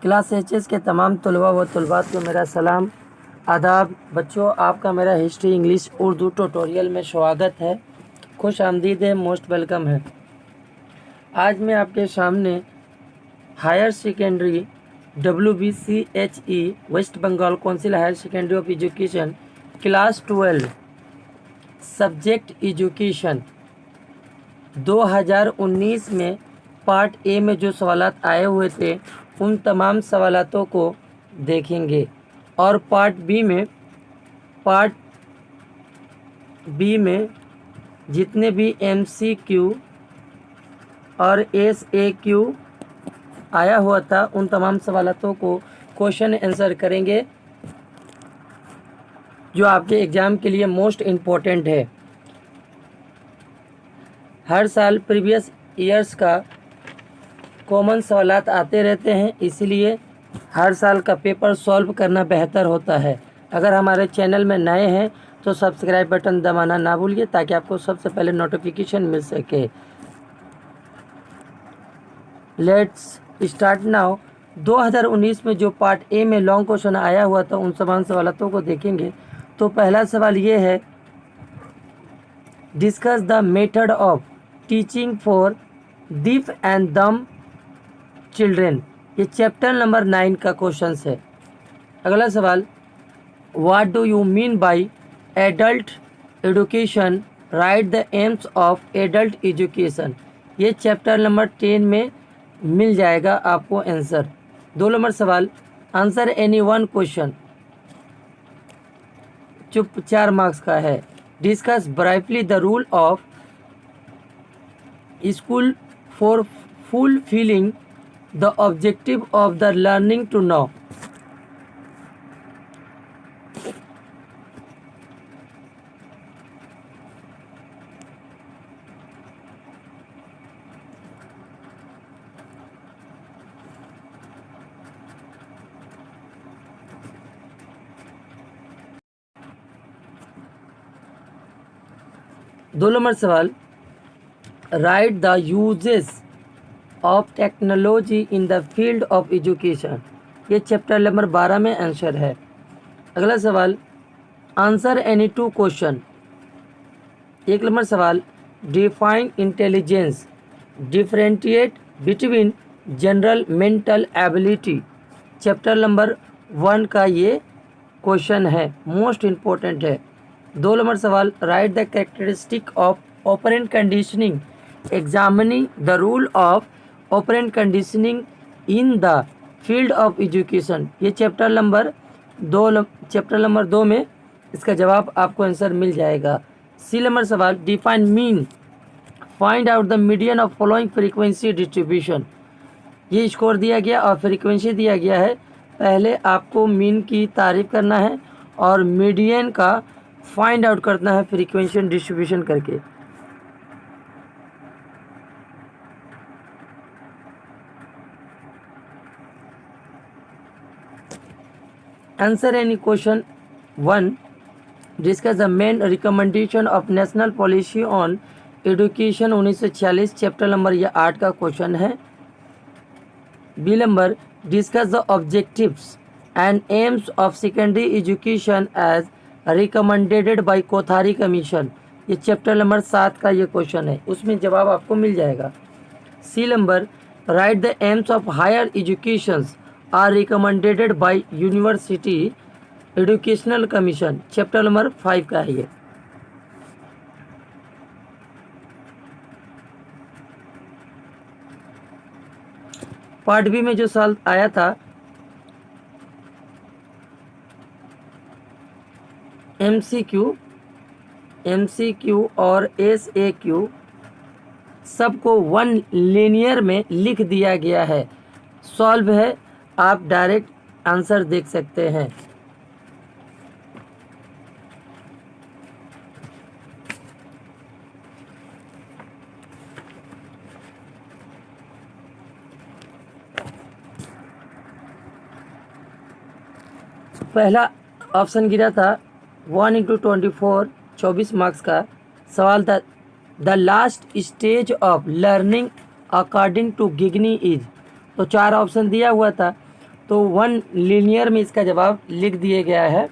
Class HS के तमाम तलबा व तलबात को मेरा सलाम आदाब। बच्चों, आपका मेरा हिस्ट्री इंग्लिश उर्दू ट्यूटोरियल में स्वागत है। खुश आमदीद है, मोस्ट वेलकम है। आज मैं आपके सामने higher secondary WBCHE West Bengal council higher secondary of education class 12 subject education 2019 में पार्ट ए में जो सवालात आए हुए थे उन तमाम सवालातों को देखेंगे और पार्ट बी में जितने भी MCQ और SAQ आया हुआ था उन तमाम सवालातों को क्वेश्चन आंसर करेंगे, जो आपके एग्ज़ाम के लिए मोस्ट इम्पोर्टेंट है। हर साल प्रीवियस ईयर्स का कॉमन सवालात आते रहते हैं, इसलिए हर साल का पेपर सॉल्व करना बेहतर होता है। अगर हमारे चैनल में नए हैं तो सब्सक्राइब बटन दबाना ना भूलिए ताकि आपको सबसे पहले नोटिफिकेशन मिल सके। Let's start now. 2019 में जो पार्ट ए में लॉन्ग क्वेश्चन आया हुआ था उन तमाम सवालातों को देखेंगे। तो पहला सवाल ये है, discuss the method of teaching for deaf and dumb children. ये चैप्टर नंबर 9 का क्वेश्चन है। अगला सवाल, what do you mean bye adult education, right the aims of adult education. ये चैप्टर नंबर 10 में मिल जाएगा आपको आंसर। 2 नंबर सवाल, आंसर एनी वन क्वेश्चन, चुप 4 मार्क्स का है। Discuss brightly the rule of school for fulfilling the objective of the learning to know. दो number सवाल, write the uses of technology in the field of education. ये chapter number 12 में answer है। अगला सवाल, आंसर एनी 2 क्वेश्चन। 1 नंबर सवाल, define intelligence, differentiate between general mental ability. Chapter number 1 का ये क्वेश्चन है, मोस्ट इम्पोर्टेंट है। 2 नंबर सवाल, write the characteristic of operant conditioning, examining the rule of operant conditioning in the field of education. ये chapter number 2 में इसका जवाब आपको आंसर मिल जाएगा। सी नंबर सवाल, define mean, find out the median of following frequency distribution. ये score दिया गया और फ्रीक्वेंसी दिया गया है। पहले आपको मीन की तारीफ करना है और मीडियन का फाइंड आउट करना है फ्रीक्वेंसी डिस्ट्रीब्यूशन करके। Answer any question 1, discuss the main recommendation of national policy on education 1946। Chapter number ये 8 का क्वेश्चन है। B number, discuss the objectives and aims of secondary education as recommended by Kothari commission. ये chapter number 7 का ये question है, उसमें जवाब आपको मिल जाएगा। C number, write the aims of higher education are recommended by university educational commission. Chapter number 5 का है ये। पार्ट बी में जो सवाल आया था, MCQ और SAQ सबको 1 लीनियर में लिख दिया गया है। सॉल्व है, आप डायरेक्ट आंसर देख सकते हैं। पहला ऑप्शन गिरा था 1 × 24, 24 मार्क्स का सवाल था। The last stage of learning according to Gagne is. तो 4 ऑप्शन दिया हुआ था, तो 1 लीनियर में इसका जवाब लिख दिया गया है,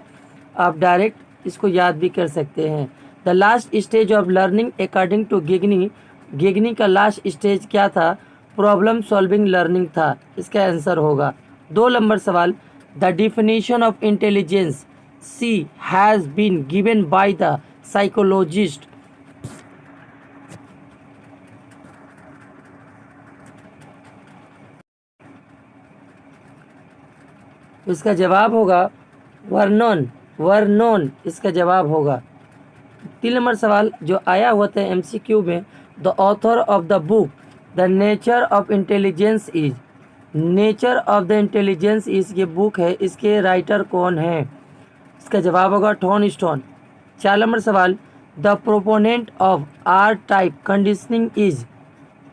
आप डायरेक्ट इसको याद भी कर सकते हैं। The last stage of learning according to Gagne, Gagne का लास्ट स्टेज क्या था? प्रॉब्लम सॉल्विंग लर्निंग था, इसका आंसर होगा। 2 नंबर सवाल, the definition of intelligence see has been given by the psychologist. इसका जवाब होगा वर्नोन, वर्नोन इसका जवाब होगा। 3 नंबर सवाल जो आया हुआ था MCQ में, the author of the book the nature of intelligence is, nature of the intelligence is ये बुक है, इसके राइटर कौन है? इसका जवाब होगा टॉन स्टोन। 4 नंबर सवाल, the proponent of R type conditioning is,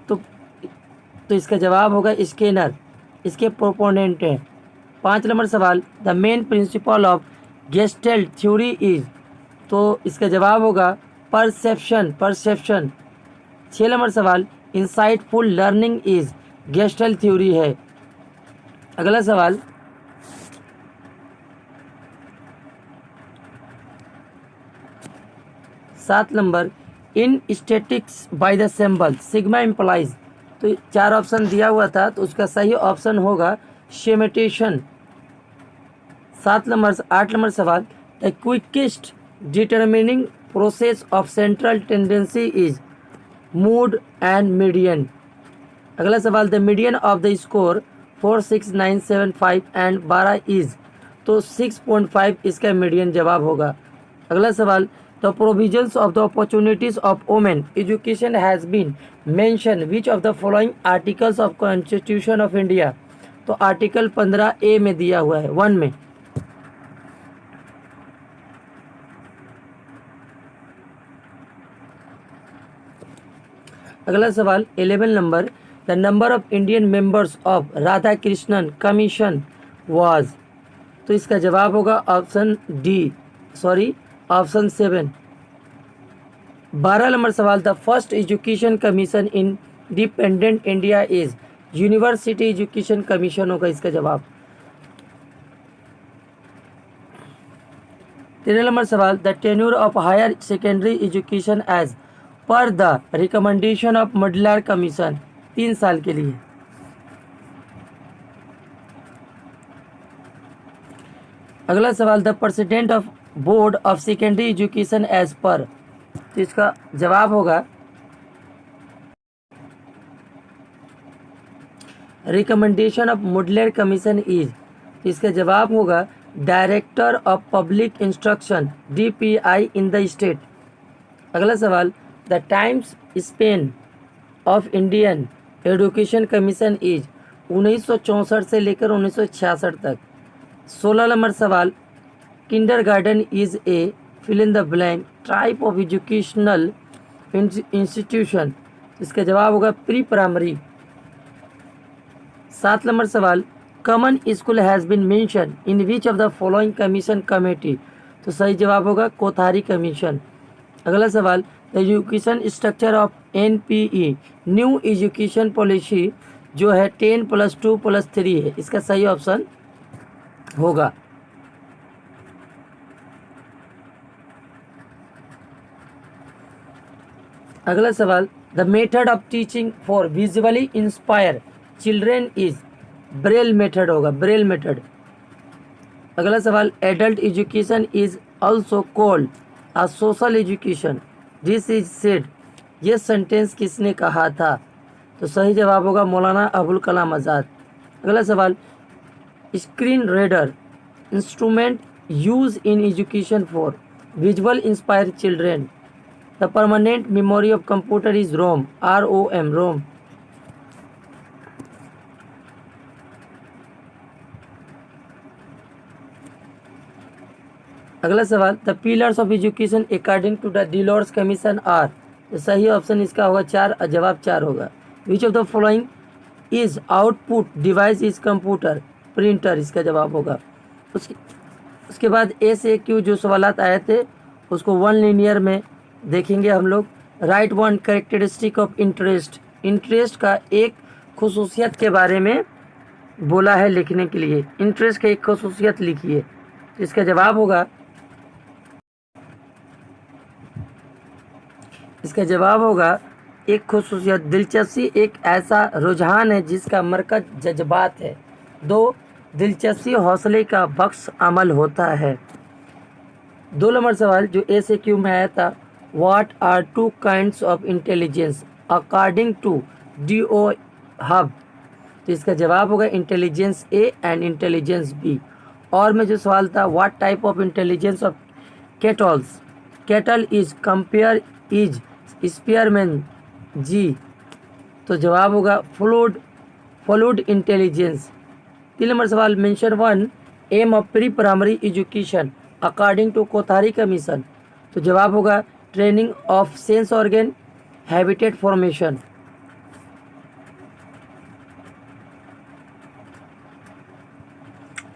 तो इसका जवाब होगा स्किनर, इसके प्रोपोनेंट हैं। 5 नंबर सवाल, the main principle of gestalt theory is, तो इसका जवाब होगा परसेप्शन, परसेप्शन। 6 नंबर सवाल, insightful learning is gestalt theory है। अगला सवाल, 7 number, in statics by the symbol sigma implies, तो 4 ऑप्शन दिया हुआ था, तो उसका सही ऑप्शन होगा शेमेटेशन। 8 नंबर सवाल, the quickest determining process of central tendency is mode and median. अगला सवाल, the median of the score 4, 6, 9, 7, 5 and 12 is, तो 6.5 इसका मीडियन जवाब होगा। अगला सवाल, the provisions of the opportunities of women education has been mention which of the following articles of constitution of India, तो article 15A में दिया हुआ है, 1 में। अगला सवाल 11 number, the number of Indian members of Radha Krishnan commission was, तो इसका जवाब होगा option D, sorry option 7। 12 number सवाल, the first education commission in independent India is, university education commission होगा इसका जवाब। 13 नंबर सवाल, the tenure of higher secondary education as per the recommendation of Mudaliar commission, 3 साल के लिए। अगला सवाल, the president of board of secondary education as पर, तो इसका जवाब होगा recommendation of Mudaliar commission is, तो इसका जवाब होगा director of public instruction DPI in the state. अगला सवाल, the times span of Indian education commission is, 1964 से लेकर 1966 तक। 16 नंबर सवाल, kindergarten is a fill in the blank type of educational institution, इसका जवाब होगा प्री प्राइमरी। 7 नंबर सवाल, common school has been mention in which of the following commission committee, तो सही जवाब होगा कोठारी कमीशन। अगला सवाल, the education structure of NPE new education policy जो है 10+2+3 है, इसका सही ऑप्शन होगा। अगला सवाल, the method of teaching for visually inspire children is, Braille method होगा, ब्रेल मेथड। अगला सवाल, adult education is also called a social education, this is said, ये सेंटेंस किसने कहा था, तो सही जवाब होगा मौलाना अबुल कलाम आज़ाद। अगला सवाल, screen reader instrument use in education for visual inspire children, the permanent memory of computer is ROM, ROM, ROM. अगला सवाल, the pillars of education according to the Delors commission are, तो सही ऑप्शन इसका होगा 4, जवाब 4 होगा। Which of the following is output device is computer, printer इसका जवाब होगा। उसके बाद SAQ जो सवालात आए थे उसको 1 लीनियर में देखेंगे हम लोग। Right 1 characteristic of interest, interest का एक खुसूसियत के बारे में बोला है लिखने के लिए। इंटरेस्ट की एक खसूसियत लिखिए। तो इसका जवाब होगा, एक खसूसियत, दिलचस्पी एक ऐसा रुझान है जिसका मरकज जज्बात है। 2, दिलचस्पी हौसले का बख्श अमल होता है। 2 नंबर सवाल जो ए से क्यू में आया था, what are 2 kinds of intelligence according to D O. Hebb. तो इसका जवाब होगा intelligence A and intelligence B. और में जो सवाल था, what type of intelligence of Cattell's, Cattell is compare is Spearman G. तो जवाब होगा फ्लूइड इंटेलिजेंस। 3 नंबर सवाल, mention 1 aim of pre primary education according to Kothari commission. तो जवाब होगा training of sense organ, habitat formation.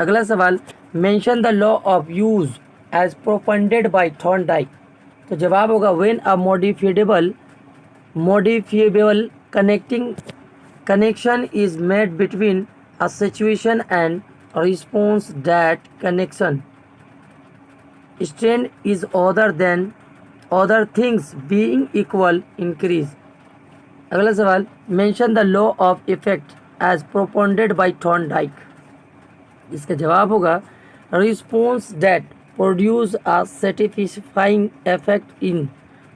अगला सवाल, mention the law of use as profounded by Thorndike. तो जवाब होगा when a modifiable connection is made between a situation and a response, that connection strength is other than other things being equal increase। अगला सवाल, mention the law of effect as propounded by Thorndike। इसका जवाब होगा response that produce a satisfying effect in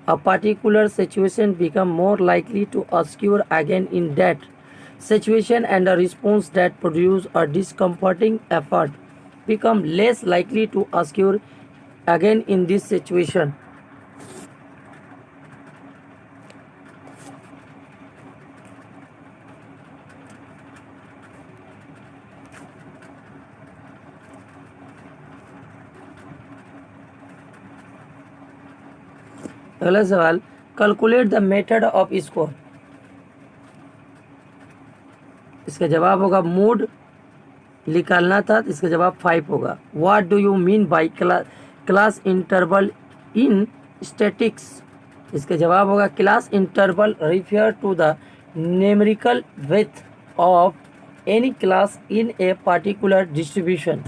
a particular situation become more likely to occur again in that situation, and a response that produce a discomforting effort become less likely to occur again in this situation। अगला सवाल, calculate the method off score. इसका जवाब होगा mood निकालना था, तो इसका जवाब 5 होगा। What do you mean by class interval in statics. इसका जवाब होगा class interval refer to the numerical width of any class in a particular distribution.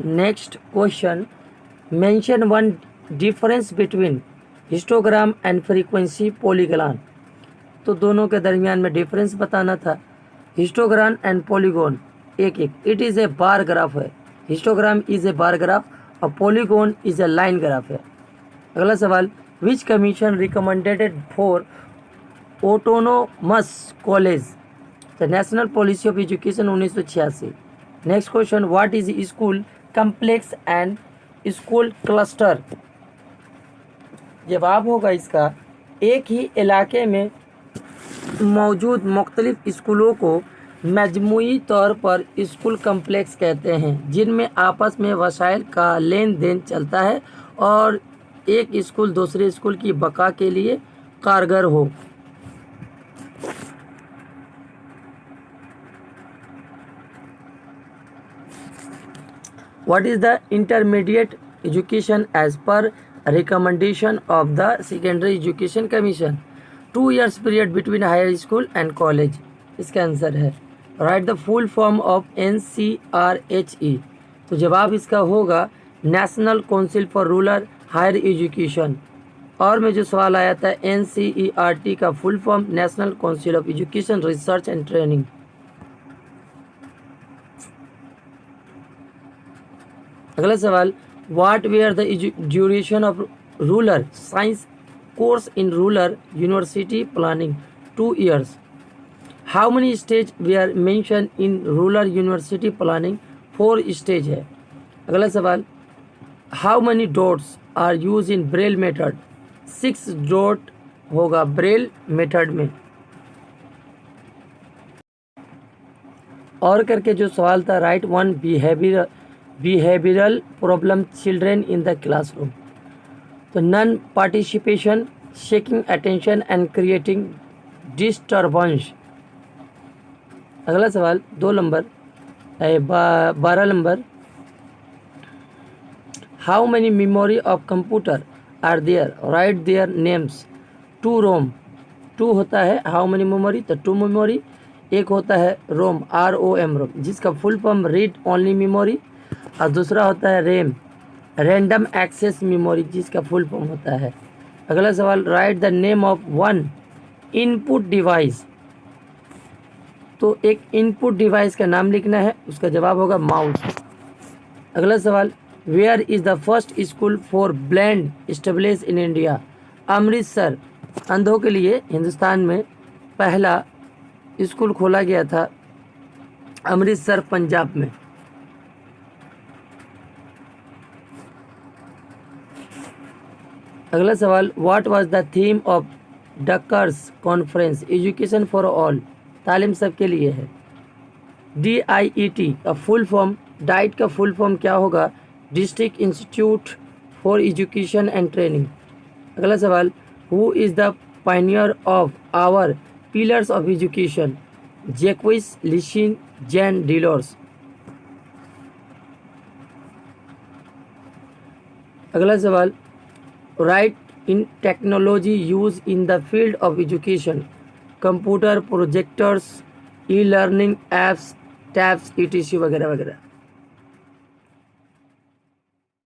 Next question, mention 1 difference between histogram and frequency polygon. तो दोनों के दरमियान में difference बताना था। हिस्टोग्राम एंड पॉलीगॉन एक it is a bar graph है। Histogram is a bar graph और polygon is a line graph है। अगला सवाल, which commission recommended for autonomous college, the national policy of education 1986। Next question, what is school complex and school cluster. जवाब होगा इसका एक ही इलाके में मौजूद मुख्तलिफ स्कूलों को मजमूई तौर पर स्कूल कम्प्लेक्स कहते हैं, जिनमें आपस में वसाइल का लेन देन चलता है और एक स्कूल दूसरे स्कूल की बका के लिए कारगर हो। What is the intermediate education as per recommendation of the Secondary Education Commission? 2 years period between higher school and college। इसका आंसर है write the full form of NCRHE। तो जवाब इसका होगा national council for rural higher education. और में जो सवाल आया था NCERT का full form national council of education research and training. अगला सवाल, what were the duration of rural science course in rural university planning 2 years। How many stage were mention in rural university planning 4 stage है। अगला सवाल, how many dots are use in braille method 6 dot होगा braille method में। और करके जो सवाल था right 1 behavioural problem children in the classroom. तो non participation, shaking attention and creating disturbance. अगला सवाल 2 number 12 number, how many memory of computer are there, right there names two ROM. Two होता है हाउ मेनी मेमोरी, तो two memory. एक होता है ROM, ROM ROM, जिसका full form read only memory, और दूसरा होता है रैम, रैंडम एक्सेस मेमोरी, जिसका फुल फॉर्म होता है। अगला सवाल, write the name of one input device. तो एक इनपुट डिवाइस का नाम लिखना है, उसका जवाब होगा माउस। अगला सवाल, where is the first school for blind establish in India. Amritsar, अंधों के लिए हिंदुस्तान में पहला स्कूल खोला गया था अमृतसर, पंजाब में। अगला सवाल, what was the theme of Dakar's conference, education for all, तालीम सबके लिए है। DIET का फुल फॉर्म, डाइट का फुल फॉर्म क्या होगा, district institute for education and training. अगला सवाल, who is the pioneer of our pillars of education, Jacques Lucien Jean Delors. अगला सवाल, write in technology use in the field of education, computer, projectors, e learning apps, tabs, ETC वगैरह वगैरह।